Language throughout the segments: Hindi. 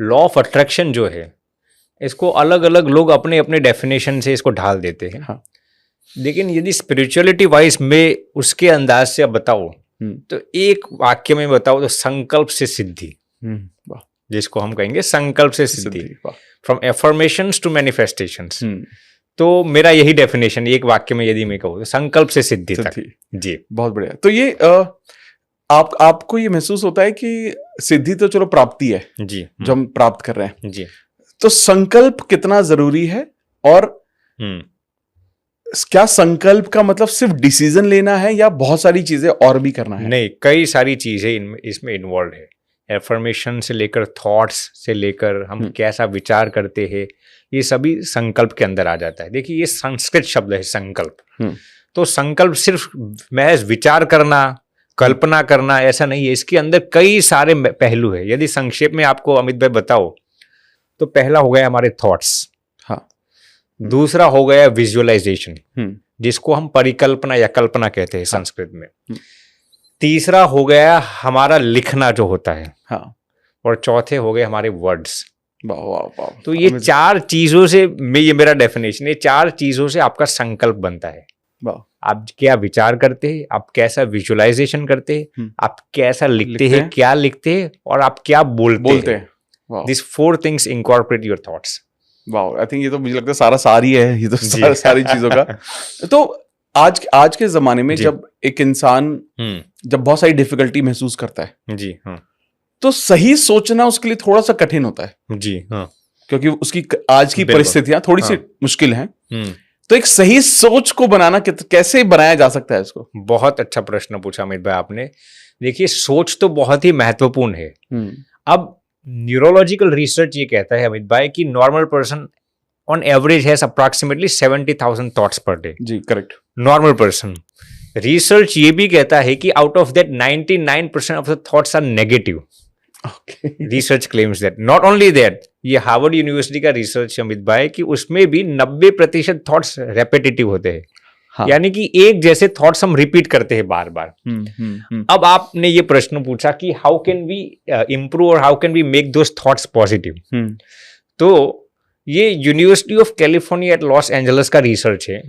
लॉ ऑफ अट्रैक्शन जो है इसको अलग अलग लोग अपने अपने डेफिनेशन से इसको ढाल देते हैं। हाँ। लेकिन यदि स्पिरिचुअलिटी वाइज में उसके अंदाज से अब बताओ तो एक वाक्य में बताओ तो संकल्प से सिद्धि, जिसको हम कहेंगे संकल्प से सिद्धि, फ्रॉम एफर्मेशंस टू मैनिफेस्टेशंस। तो मेरा यही डेफिनेशन एक वाक्य में यदि मैं कहूँ तो संकल्प से सिद्धि तक। जी बहुत बढ़िया। तो ये आपको ये महसूस होता है कि सिद्धि तो चलो प्राप्ति है जी जो हम प्राप्त कर रहे हैं जी, तो संकल्प कितना जरूरी है? और क्या संकल्प का मतलब सिर्फ डिसीजन लेना है या बहुत सारी चीजें और भी करना है? नहीं, कई सारी चीजें इसमें इन्वॉल्व है। एफर्मेशन से लेकर थॉट्स से लेकर हम कैसा विचार करते हैं, ये सभी संकल्प के अंदर आ जाता है। देखिए ये संस्कृत शब्द है संकल्प। तो संकल्प सिर्फ महज विचार करना, कल्पना करना ऐसा नहीं है, इसके अंदर कई सारे पहलू है। यदि संक्षेप में आपको अमित भाई बताओ तो पहला हो गया हमारे थॉट्स, हाँ। दूसरा हो गया विजुअलाइजेशन, जिसको हम परिकल्पना या कल्पना कहते हैं संस्कृत में। तीसरा हो गया हमारा लिखना जो होता है, हाँ। और चौथे हो गए हमारे वर्ड्स। तो ये चार चीजों से ये मेरा डेफिनेशन, ये चार चीजों से आपका संकल्प बनता है। आप क्या विचार करते हैं, आप कैसा विजुअलाइजेशन करते हैं, आप कैसा लिखते हैं, क्या लिखते हैं, और आप क्या बोलते हैं। These 4 things incorporate your thoughts. Wow, I think ये तो मुझे लगता है सारा सारी है ये तो सारी चीजों का। तो आज के जमाने में जब एक इंसान जब बहुत सारी डिफिकल्टी महसूस करता है जी, हाँ, तो सही सोचना उसके लिए थोड़ा सा कठिन होता है जी, हाँ, क्योंकि उसकी आज की परिस्थितियां थोड़ी सी मुश्किल हैं। तो एक सही सोच को बनाना कैसे बनाया जा सकता है इसको? बहुत अच्छा प्रश्न पूछा अमित भाई आपने। देखिए सोच तो बहुत ही महत्वपूर्ण है। अब न्यूरोलॉजिकल रिसर्च ये कहता है अमित भाई कि normal person on average has approximately 70,000 thoughts per day. जी करेक्ट, नॉर्मल पर्सन। रिसर्च ये भी कहता है कि out of that 99% of the thoughts are negative. Research claims that. Not only that, ये हार्वर्ड यूनिवर्सिटी का रिसर्च अमित भाई कि उसमें भी 90% थॉट्स रेपिटेटिव होते हैं। हाँ। यानी कि एक जैसे थॉट्स हम रिपीट करते हैं बार बार। अब आपने ये प्रश्न पूछा कि हाउ कैन वी इम्प्रूव और how can we make those thoughts positive. तो ये university of California at Los Angeles का रिसर्च है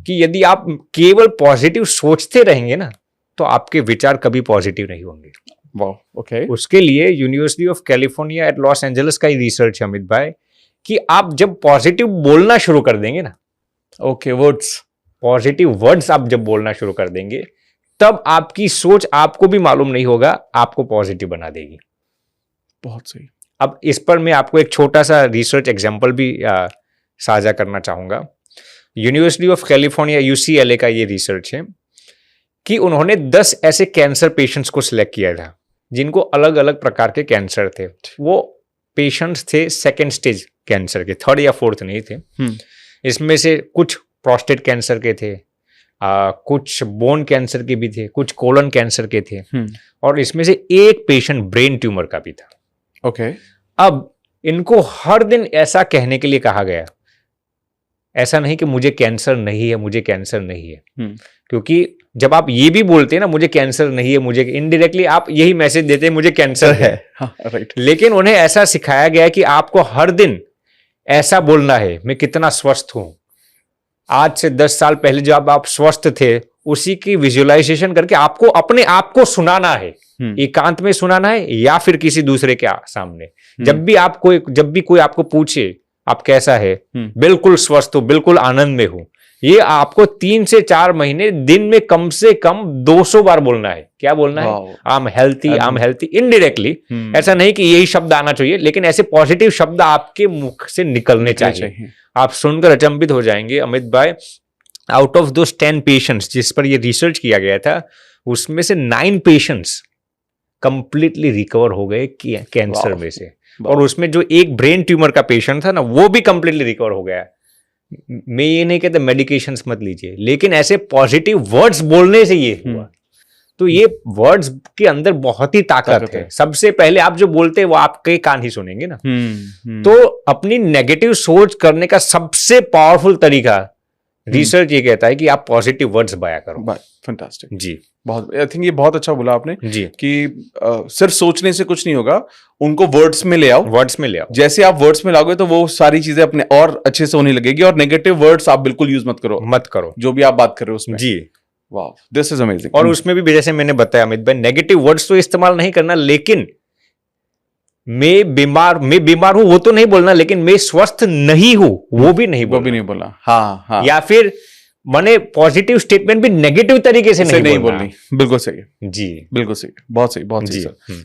कि यदि आप केवल पॉजिटिव सोचते रहेंगे ना तो आपके विचार कभी पॉजिटिव नहीं होंगे। ओके। उसके लिए university of California at Los Angeles का ही रिसर्च है अमित भाई कि आप जब पॉजिटिव बोलना शुरू कर देंगे ना, पॉजिटिव वर्ड्स आप जब बोलना शुरू कर देंगे तब आपकी सोच आपको भी मालूम नहीं होगा आपको पॉजिटिव बना देगी। बहुत सही। अब इस पर मैं आपको एक छोटा सा रिसर्च एग्जांपल भी साझा करना चाहूंगा। यूनिवर्सिटी ऑफ कैलिफोर्निया UCLA का ये रिसर्च है कि उन्होंने 10 ऐसे कैंसर पेशेंट्स को सिलेक्ट किया था जिनको अलग अलग प्रकार के कैंसर थे। वो पेशेंट्स थे सेकेंड स्टेज कैंसर के, 3rd या 4th नहीं थे। इसमें से कुछ प्रोस्टेट कैंसर के थे, कुछ बोन कैंसर के भी थे, कुछ कोलन कैंसर के थे, और इसमें से एक पेशेंट ब्रेन ट्यूमर का भी था। ओके। अब इनको हर दिन ऐसा कहने के लिए कहा गया, ऐसा नहीं कि मुझे कैंसर नहीं है, मुझे कैंसर नहीं है, क्योंकि जब आप ये भी बोलते हैं ना मुझे कैंसर नहीं है, मुझे इनडायरेक्टली आप यही मैसेज देते हैं मुझे कैंसर है। हाँ, राइट। लेकिन उन्हें ऐसा सिखाया गया कि आपको हर दिन ऐसा बोलना है मैं कितना स्वस्थ हूं। आज से 10 साल पहले जब आप स्वस्थ थे उसी की विजुअलाइजेशन करके आपको अपने आप को सुनाना है, एकांत में सुनाना है या फिर किसी दूसरे के सामने। जब भी कोई आपको पूछे आप कैसा है, बिल्कुल स्वस्थ हो, बिल्कुल आनंद में हो, ये आपको 3 से 4 महीने दिन में कम से कम 200 बार बोलना है। क्या बोलना है? I am healthy, indirectly. ऐसा नहीं कि यही शब्द आना चाहिए, लेकिन ऐसे पॉजिटिव शब्द आपके मुख से निकलने चाहिए। आप सुनकर अचंभित हो जाएंगे अमित भाई, आउट ऑफ दोस 10 पेशेंट्स जिस पर यह रिसर्च किया गया था उसमें से 9 पेशेंट्स कंप्लीटली रिकवर हो गए कैंसर में से, और उसमें जो एक ब्रेन ट्यूमर का पेशेंट था ना वो भी कंप्लीटली रिकवर हो गया। मैं ये नहीं कहता मेडिकेशंस मत लीजिए, लेकिन ऐसे पॉजिटिव वर्ड्स बोलने से ये हुआ। तो ये वर्ड्स के अंदर बहुत ही ताकत है। सबसे पहले आप जो बोलते हैं वो आपके कान ही सुनेंगे ना। तो अपनी नेगेटिव सोच करने का सबसे पावरफुल तरीका रिसर्च ये कहता है कि आप पॉजिटिव वर्ड्स बया करो। फैंटास्टिक। जी बहुत, आई थिंक ये बहुत अच्छा बोला आपने जी कि सिर्फ सोचने से कुछ नहीं होगा, उनको वर्ड्स में ले आओ। वर्ड्स में ले आओ। जैसे आप वर्ड्स में लाओगे तो वो सारी चीजें अपने और अच्छे से होने लगेगी। और नेगेटिव वर्ड्स आप बिल्कुल यूज मत करो जो भी आप बात कर रहे हो उसमें। जी वाह, दिस इज अमेजिंग। और उसमें भी जैसे मैंने बताया अमित भाई, नेगेटिव वर्ड्स तो इस्तेमाल नहीं करना, लेकिन मैं बीमार हूं वो तो नहीं बोलना, लेकिन मैं स्वस्थ नहीं हूं वो भी नहीं बोलना। हाँ। या फिर मैंने पॉजिटिव स्टेटमेंट भी नेगेटिव तरीके से नहीं बोलनी। बिल्कुल सही है जी, बिल्कुल सही, बहुत सही जी सर।